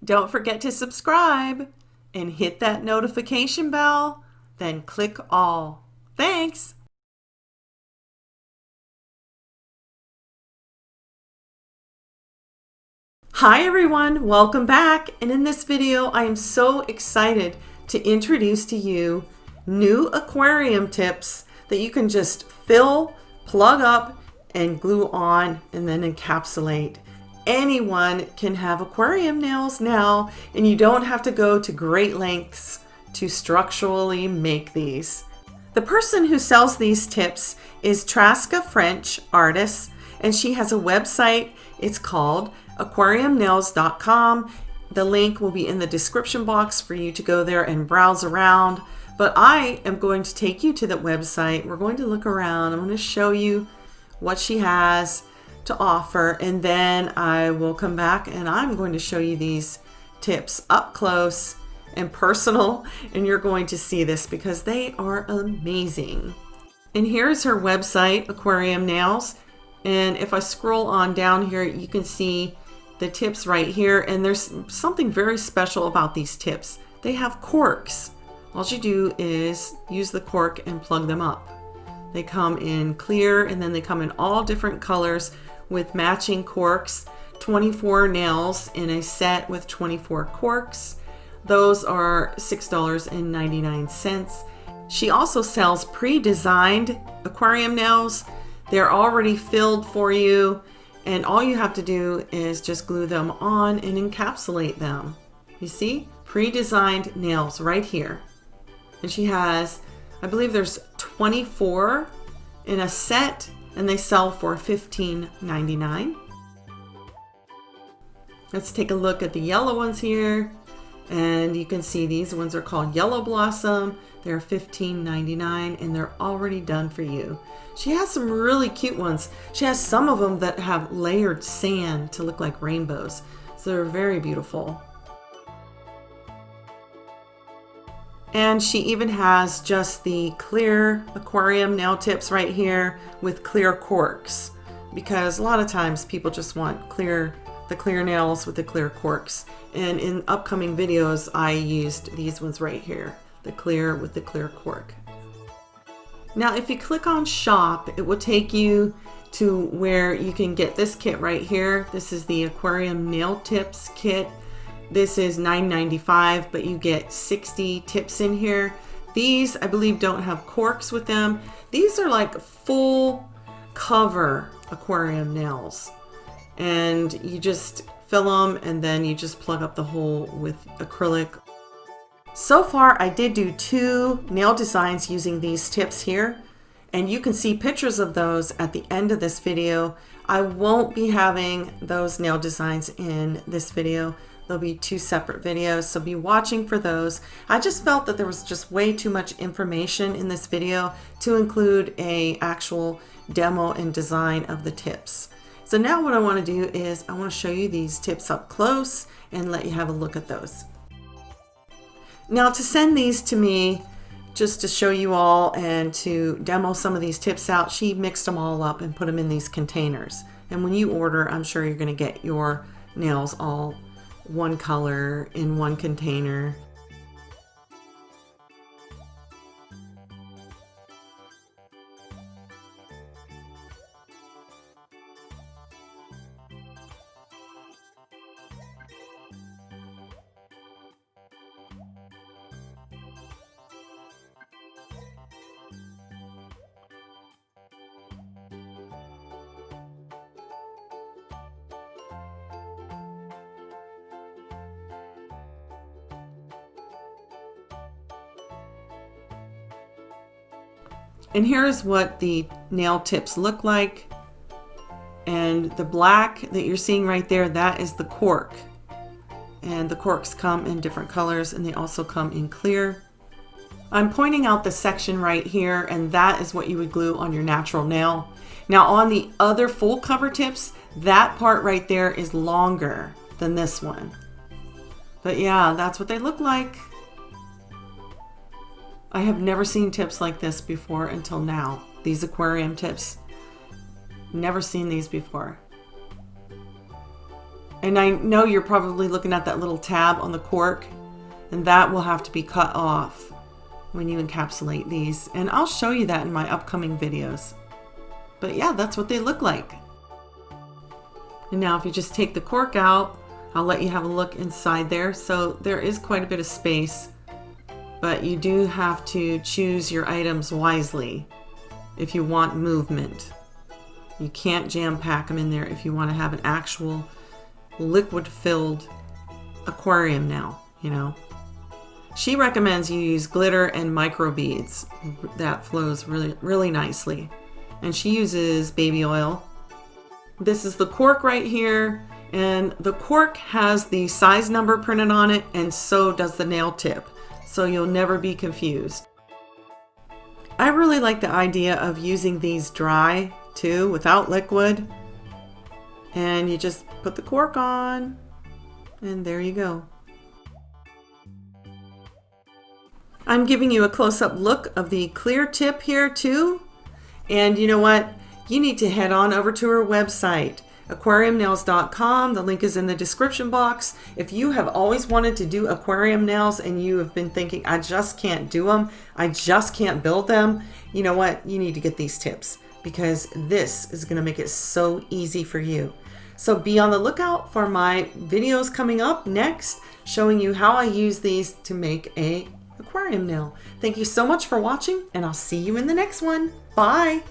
Don't forget to subscribe and hit that notification bell, then click all. Thanks! Hi everyone, welcome back. And in this video, I am so excited to introduce to you new aquarium tips that you can just fill, plug up, and glue on, and then encapsulate. Anyone can have aquarium nails now, and you don't have to go to great lengths to structurally make these. The person who sells these tips is Traska French Artist, and she has a website. It's called aquariumnails.com. The link will be in the description box for you to go there and browse around. But I am going to take you to the website. We're going to look around. I'm going to show you what she has to offer, and then I will come back and I'm going to show you these tips up close and personal, and you're going to see this because they are amazing. And here's her website, Aquarium Nails. And if I scroll on down here, you can see the tips right here. And there's something very special about these tips. They have corks. All you do is use the cork and plug them up. They come in clear, and then they come in all different colors with matching corks. 24 nails in a set with 24 corks. Those are $6.99. She also sells pre-designed aquarium nails. They're already filled for you, and all you have to do is just glue them on and encapsulate them. You see? Pre-designed nails right here. And she has, I believe there's 24 in a set, and they sell for $15.99. Let's take a look at the yellow ones here. And you can see these ones are called Yellow Blossom. They're $15.99, and they're already done for you. She has some really cute ones. She has some of them that have layered sand to look like rainbows. So they're very beautiful. And she even has just the clear aquarium nail tips right here with clear corks, because a lot of times people just want the clear nails with the clear corks. And in upcoming videos, I used these ones right here, the clear with the clear cork. Now, if you click on shop, it will take you to where you can get this kit right here. This is the aquarium nail tips kit. This is $9.95, but you get 60 tips in here. These, I believe, don't have corks with them. These are like full cover aquarium nails. And you just fill them, and then you just plug up the hole with acrylic. So far, I did do 2 nail designs using these tips here, and you can see pictures of those at the end of this video. I won't be having those nail designs in this video. There'll be 2 separate videos, so be watching for those. I just felt that there was just way too much information in this video to include an actual demo and design of the tips. So now what I want to do is I want to show you these tips up close and let you have a look at those. Now, to send these to me, just to show you all and to demo some of these tips out, she mixed them all up and put them in these containers. And when you order, I'm sure you're going to get your nails all one color in one container. And here's what the nail tips look like. And the black that you're seeing right there, that is the cork. And the corks come in different colors, and they also come in clear. I'm pointing out the section right here, and that is what you would glue on your natural nail. Now on the other full cover tips, that part right there is longer than this one. But yeah, that's what they look like. I have never seen tips like this before until now. These aquarium tips. Never seen these before. And I know you're probably looking at that little tab on the cork, and that will have to be cut off when you encapsulate these. And I'll show you that in my upcoming videos. But yeah, that's what they look like. And now if you just take the cork out, I'll let you have a look inside there. So there is quite a bit of space, but you do have to choose your items wisely if you want movement. You can't jam pack them in there if you want to have an actual liquid filled aquarium now, you know. She recommends you use glitter and micro beads. That flows really nicely. And she uses baby oil. This is the cork right here, and the cork has the size number printed on it, and so does the nail tip, so you'll never be confused. I really like the idea of using these dry too, without liquid. And you just put the cork on, and there you go. I'm giving you a close-up look of the clear tip here too. And you know what? You need to head on over to her website, aquariumnails.com. The link is in the description box. If you have always wanted to do aquarium nails and you have been thinking, I just can't do them, I just can't build them, you know what? You need to get these tips, because this is going to make it so easy for you. So be on the lookout for my videos coming up next, showing you how I use these to make a aquarium nail. Thank you so much for watching, and I'll see you in the next one. Bye.